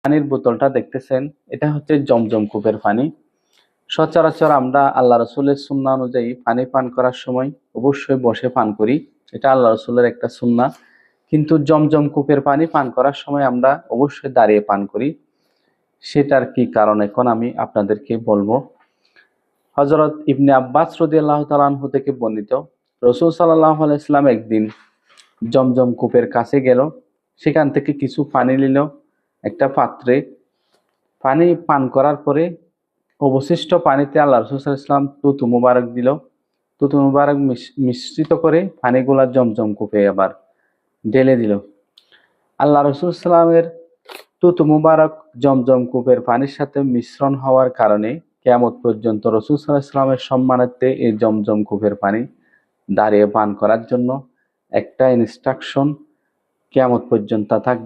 পানির বোতলটা দেখতেছেন, এটা হচ্ছে জমজম কূপের পানি। সচরাচর আমরা আল্লাহ রসুলের সুন্নাহ অনুযায়ী পানি পান করার সময় অবশ্যই বসে পান করি, এটা আল্লাহ রসুলের একটা সুন্নাহ। কিন্তু জমজম কূপের পানি পান করার সময় আমরা অবশ্যই দাঁড়িয়ে পান করি। সেটার কি কারণ এখন আমি আপনাদেরকে বলবো। হযরত ইবনে আব্বাস রাদিয়াল্লাহু তাআলা আনহু থেকে বর্ণিত, রাসূল সাল্লাল্লাহু আলাইহি ওয়াসাল্লাম একদিন জমজম কূপের কাছে গেল, সেখান থেকে কিছু পানি নিল একটা পাত্রে। পানি পান করার পরে অবশিষ্ট পানিতে আল্লাহ রাসূল সাল্লাল্লাহু আলাইহি ওয়াসাল্লাম তুতু মুবারক দিল। তুতু মুবারক মিশ্রিত করে পানিগুলা জমজম কূপে আবার ঢেলে দিল। আল্লাহ রাসূল সাল্লাল্লাহু আলাইহি ওয়াসাল্লামের তুতু মুবারক জমজম কূপের পানির সাথে মিশ্রণ হওয়ার কারণে কিয়ামত পর্যন্ত রাসূল সাল্লাল্লাহু আলাইহি ওয়াসাল্লামের সম্মানার্থে এই জমজম কূপের পানি দাঁড়িয়ে পান করার জন্য একটা ইনস্ট্রাকশন কিয়ামত পর্যন্ত থাকবে।